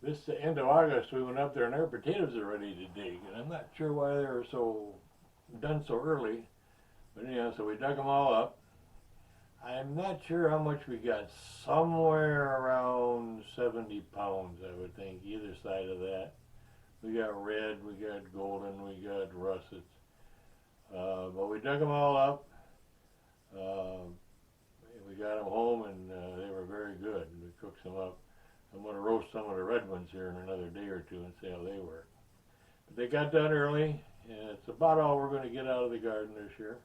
this the end of August we went up there and their potatoes are ready to dig, and I'm not sure why they were so done so early. But anyhow, so we dug them all up. I'm not sure how much we got. Somewhere around 70 pounds, I would think, either side of that. We got red, we got golden, we got russets. But we dug them all up. Uh, we got them home, and they were very good. We cooked them up. I'm going to roast some of the red ones here in another day or two and see how they were. But they got done early, and it's about all we're going to get out of the garden this year.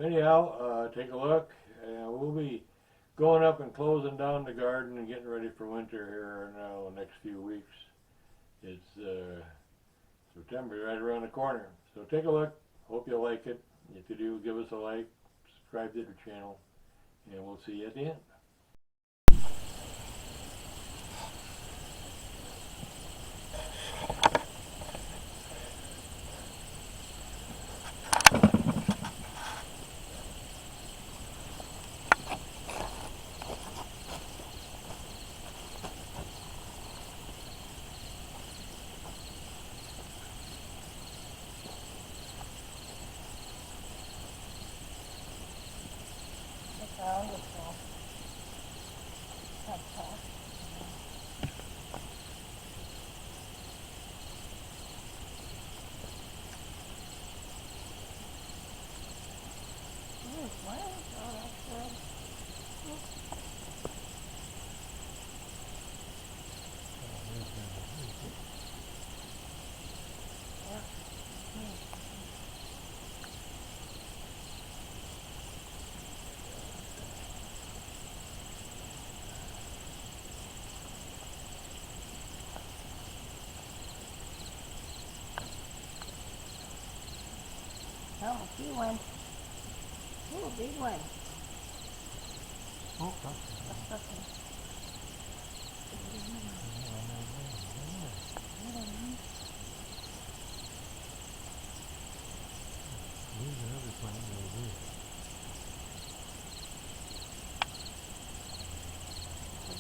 Anyhow, take a look. We'll be going up and closing down the garden and getting ready for winter here now in the next few weeks. It's September right around the corner. So take a look. Hope you like it. If you do, give us a like, subscribe to the channel, and we'll see you at the end. Oh, big one. Oh, big one. Oh,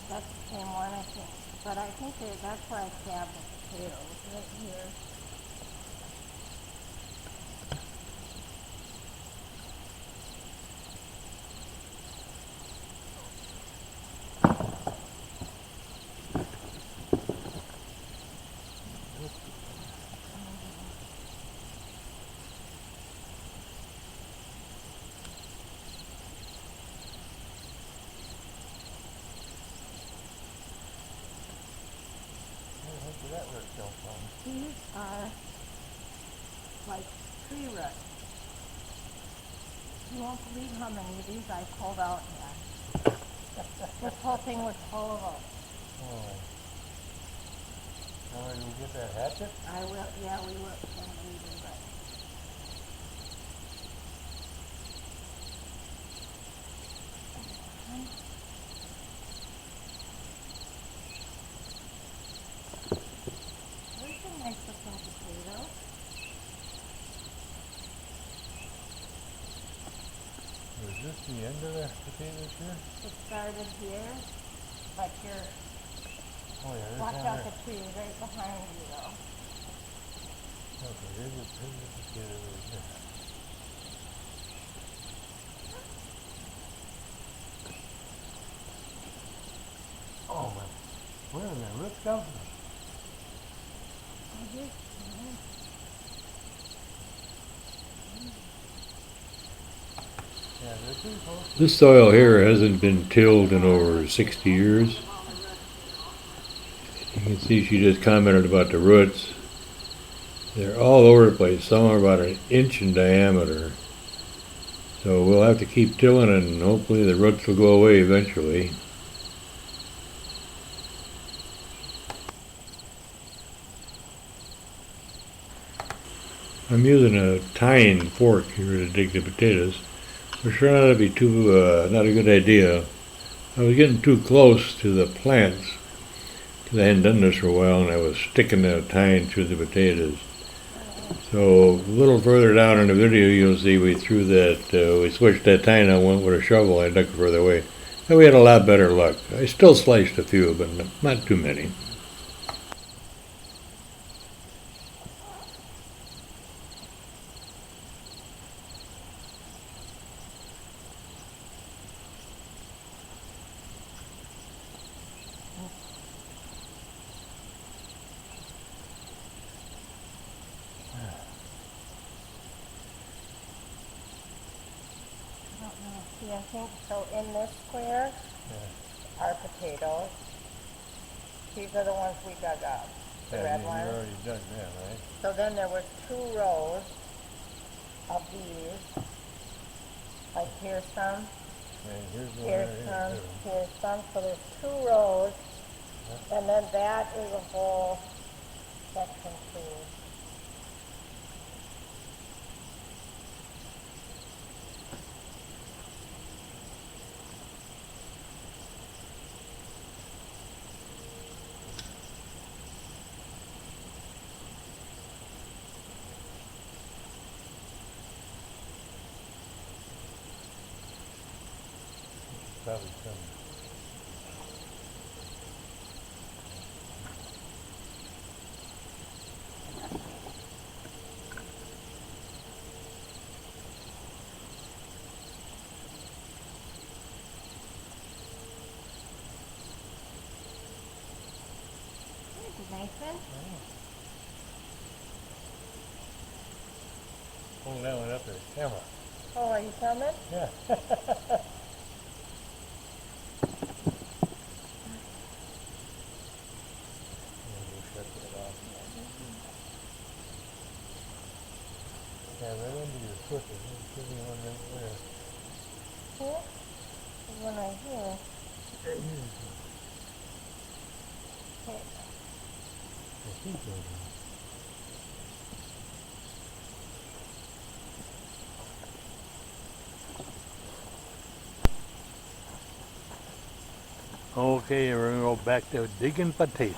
That's the same one, I think. But I think that's where I stabbed the potatoes, right here. that worked out fine. These are like tree roots. You won't believe how many of these I pulled out here. This whole thing was full of them. Oh. Now you get that hatchet? I will, yeah, we will. We do that. There's a nice looking potato. Is this the end of the potatoes here? It started here, but you're, Oh yeah, watch there's out one the tree right behind you though. there. Okay, here's the potato right here. Oh my, where did the roots come from? Oh, here's, Yeah, they're pretty close. This soil here hasn't been tilled in over 60 years. You can see she just commented about the roots. They're all over the place. Some are about an inch in diameter. So we'll have to keep tilling and hopefully the roots will go away eventually. I'm using a tine fork here to dig the potatoes. We're sure not to be not a good idea. I was getting too close to the plants because I hadn't done this for a while and I was sticking the tine through the potatoes. So a little further down in the video you'll see we threw that, we switched that tine out, went with a shovel and I dug it further away. And we had a lot better luck. I still sliced a few, but not too many. see, I think, so in this square are potatoes. These are the ones we dug up, the red ones. You already done that, right? So then there was 2 rows of these. Like here's some, And here's one here's right some, here. here's some. So there's 2 rows. And then that is a whole section too. Probably some. Nathan? Hold that one up to the camera. Oh, are you coming? Yeah. Yeah, right under your foot. There's one right there. Here? There's one right here. Okay. I think there's one. Okay, we're gonna go back to digging potatoes.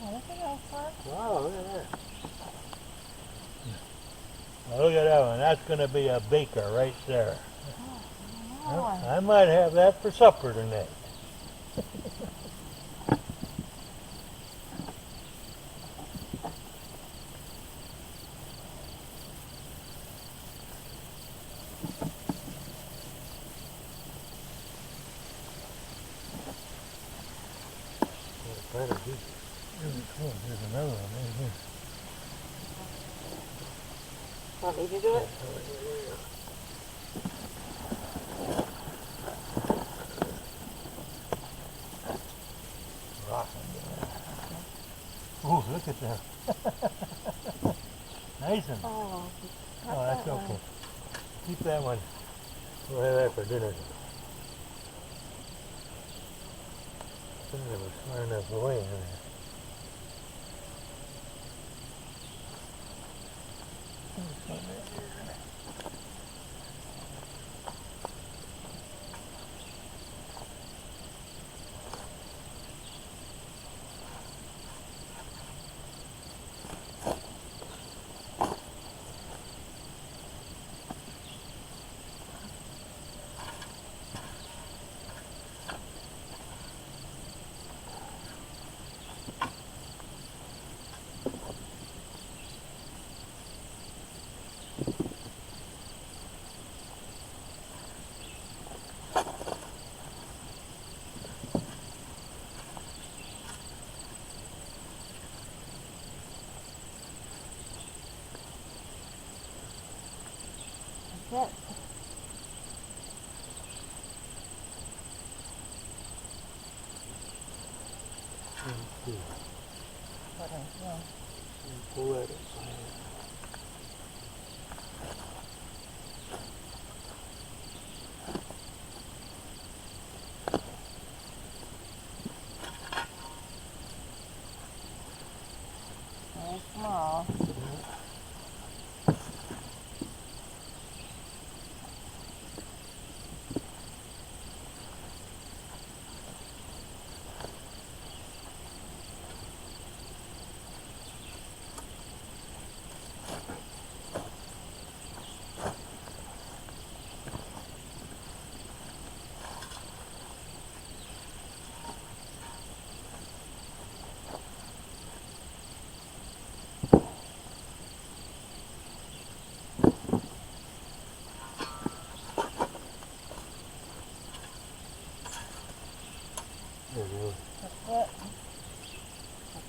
Oh, look at that far. Wow, look at that. Now look at that one. That's gonna be a baker right there. Oh, I might have that for supper tonight. There's another one right here. want me to do it? Oh, look at that. Nice one. Oh, Oh, that's okay. Keep that one. We'll have that for dinner. Some of them are far enough away. That's it. What is this? Pull that aside. Very small.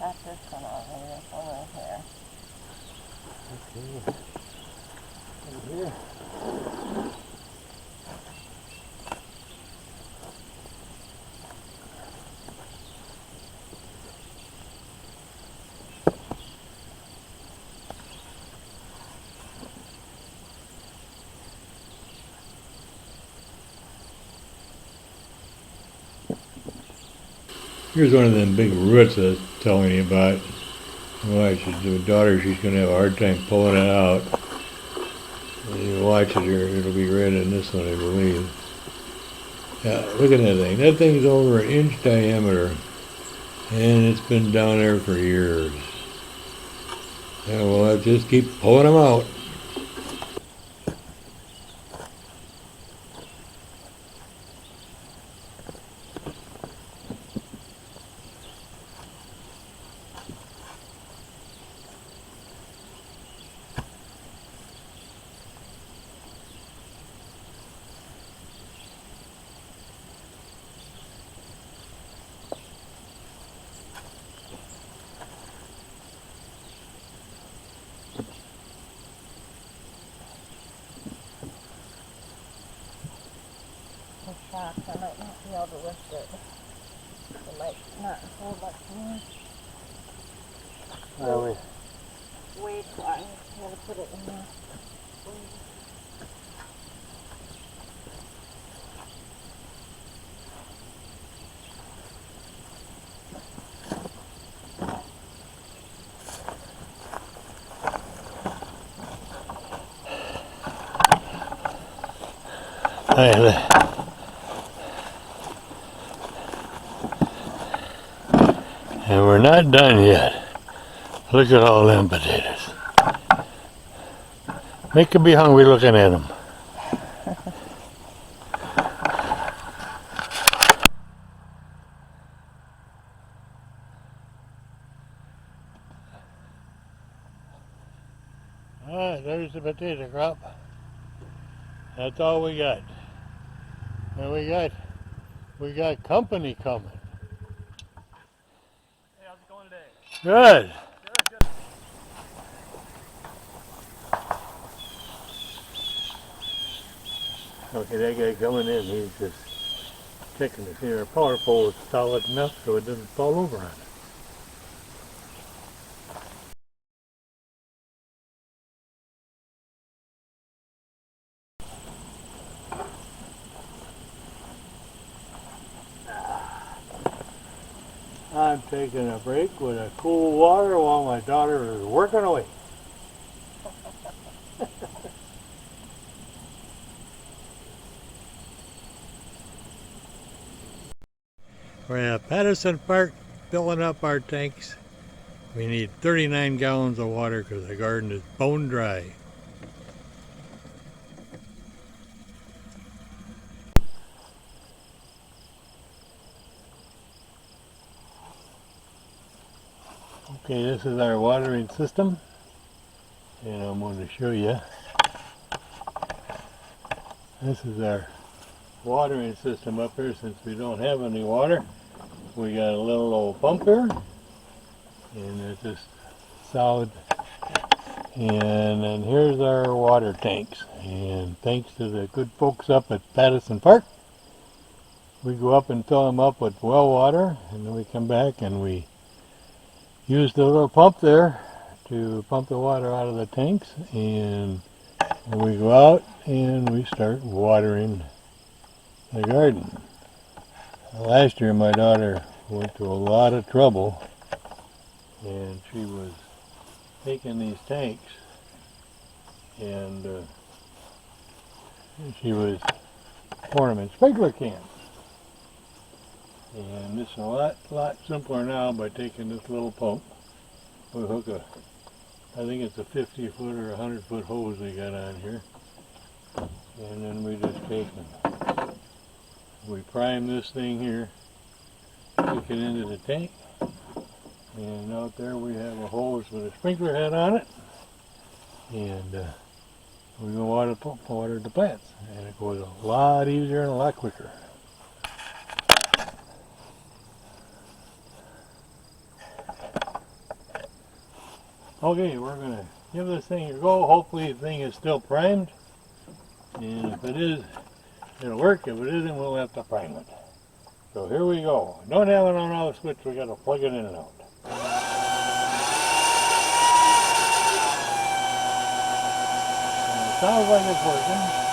Not this one over, this one right here. Okay. Right here. Here's one of them big roots I was telling you about. Watch, the daughter, she's going to have a hard time pulling it out. And you watch it here, it'll be right in this one, I believe. Yeah, look at that thing. That thing's over an inch diameter. And it's been down there for years. Yeah, well, I just keep pulling them out. The shock, I might not be able to lift it. It might not hold up to me. Wait, I gotta put it in there. And we're not done yet. Look at all them potatoes. Make you be hungry looking at them. Alright, there's the potato crop. That's all we got. And we got company coming. Hey, how's it going today? Good. Good. Okay, that guy coming in, he's just checking to see our power pole is solid enough so it doesn't fall over on it. I'm taking a break with a cool water while my daughter is working away. We're at Patterson Park filling up our tanks. We need 39 gallons of water because the garden is bone dry. Okay, this is our watering system, and I'm going to show you. This is our watering system up here. Since we don't have any water, we got a little old pump here, and it's just solid. And then here's our water tanks, and thanks to the good folks up at Patterson Park, we go up and fill them up with well water, and then we come back and we use the little pump there to pump the water out of the tanks, and we go out and we start watering the garden. Last year my daughter went to a lot of trouble, and she was taking these tanks and she was pouring them in sprinkler cans. And this is a lot simpler now by taking this little pump. We hook I think it's a 50-foot or 100-foot hose we got on here. And then we just take and we prime this thing here, stick it into the tank, and out there we have a hose with a sprinkler head on it, and we go water the plants, and it goes a lot easier and a lot quicker. Okay, we're gonna give this thing a go. Hopefully the thing is still primed. And if it is, it'll work. If it isn't, we'll have to prime it. So here we go. Don't have it on all the switch, we gotta plug it in and out. And it sounds like it's working.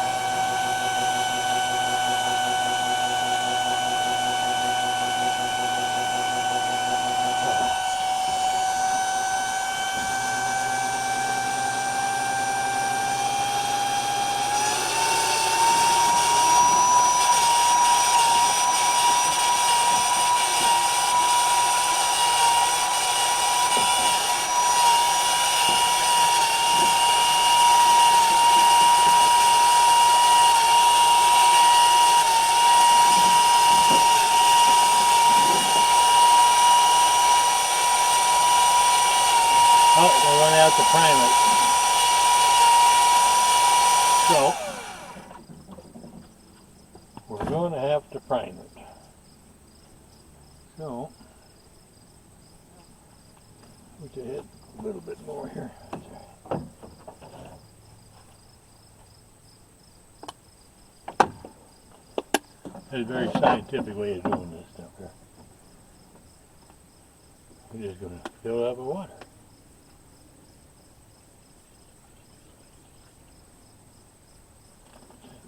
Oh, we're going to have to prime it. So, we're going to have to prime it. So, put your head a little bit more here. That's a very scientific way of doing this stuff here. We're just going to fill it up with water.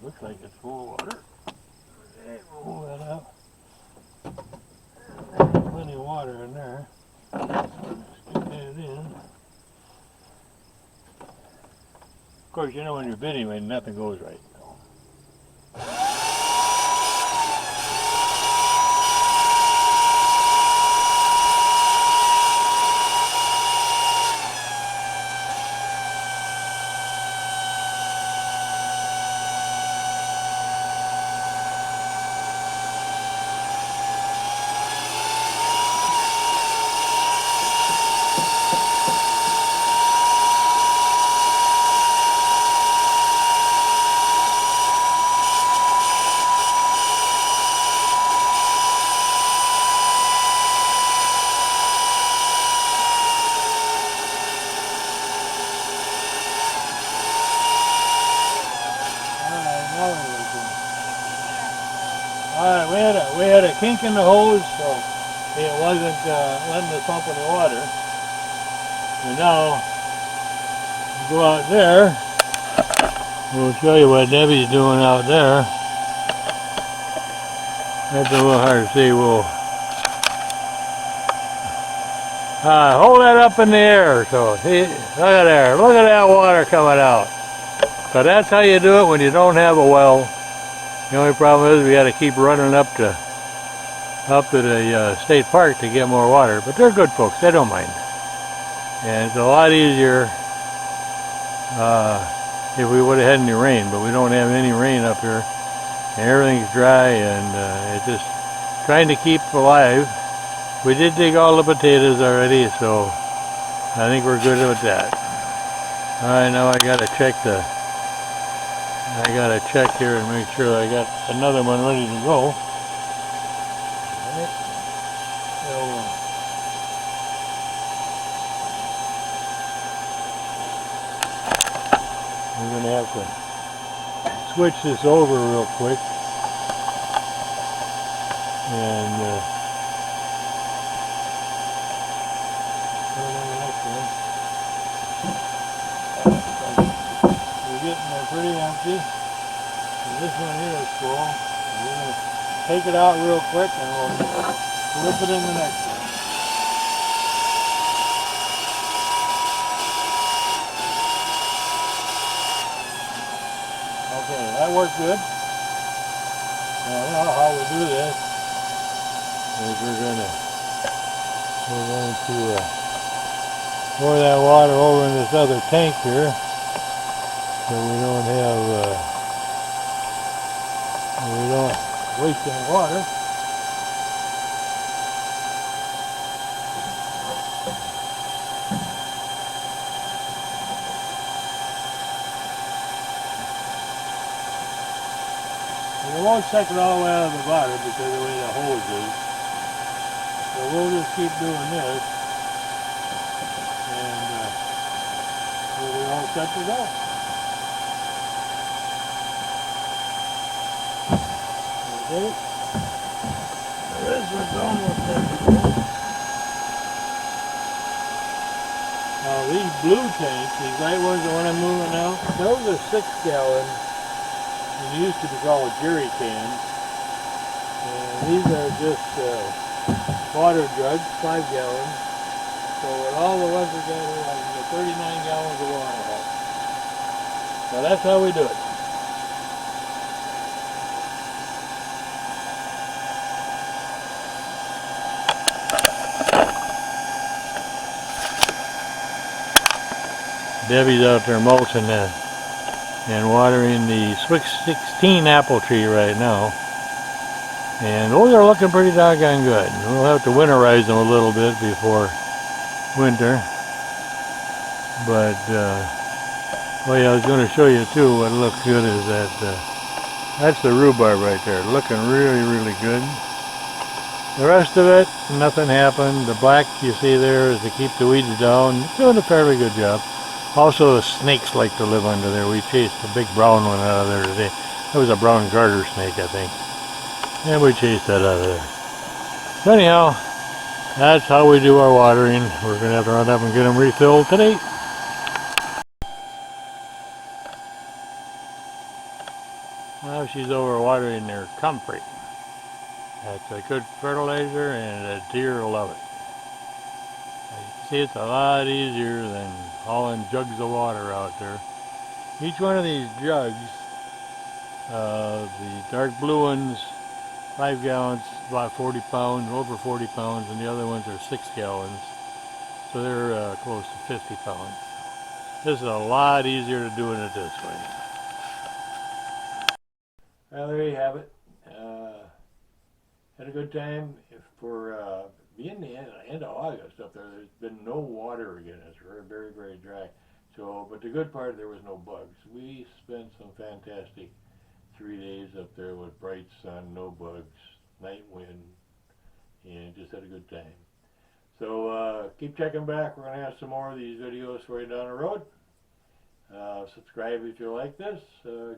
Looks like it's full of water. Okay, we'll hold that out. There's plenty of water in there. Let's get that in. Of course, you know when you're bidding, when nothing goes right. Alright, we had a kink in the hose, so it wasn't letting us pump any water. And now, go out there, we'll show you what Debbie's doing out there. That's a little hard to see. We'll hold that up in the air. So, see, look at there. Look at that water coming out. So that's how you do it when you don't have a well. The only problem is we got to keep running up to the state park to get more water. But they're good folks. They don't mind. And it's a lot easier if we would have had any rain. But we don't have any rain up here. And everything's dry, and it's just trying to keep alive. We did dig all the potatoes already, so I think we're good with that. Alright, now I gotta check here and make sure I got another one ready to go. Alright. So, we're gonna have to switch this over real quick. And pretty empty. And this one here is full. And we're going to take it out real quick and we'll flip it in the next one. Okay, that worked good. Now how we do this is we're going to pour that water over in this other tank here. So we don't waste any water. And it won't suck it all the way out of the bottom because of the way the hose is. So we'll just keep doing this. And set to go. Okay. This one's almost set to go. Now these blue tanks, these light ones, the one I'm moving now, those are 6-gallon. They used to be called jerry cans. And these are just water jugs, 5 gallons. So with all the ones we got here, I can get 39 gallons of water out. So that's how we do it. Debbie's out there mulching and watering the Swiss 16 apple tree right now. And those are looking pretty doggone good. We'll have to winterize them a little bit before winter. But, well, yeah, I was going to show you too what looks good is that's the rhubarb right there. Looking really, really good. The rest of it, nothing happened. The black you see there is to keep the weeds down. It's doing a fairly good job. Also, the snakes like to live under there. We chased a big brown one out of there today. That was a brown garter snake, I think. And we chased that out of there. So anyhow, that's how we do our watering. We're going to have to run up and get them refilled today. Now she's over watering their comfrey. That's a good fertilizer and the deer love it. As you can see, it's a lot easier than hauling jugs of water out there. Each one of these jugs, the dark blue ones, 5 gallons, about 40 pounds, over 40 pounds, and the other ones are 6 gallons. So they're close to 50 pounds. This is a lot easier to doing it this way. Well, there you have it. Had a good time for being the end of August up there. There's been no water again. It's very, very, very dry. So, but the good part, there was no bugs. We spent some fantastic 3 days up there with bright sun, no bugs, night wind, and just had a good time. So keep checking back. We're going to have some more of these videos for you down the road. Subscribe if you like this.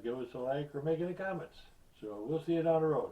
Give us a like or make any comments. So we'll see you down the road.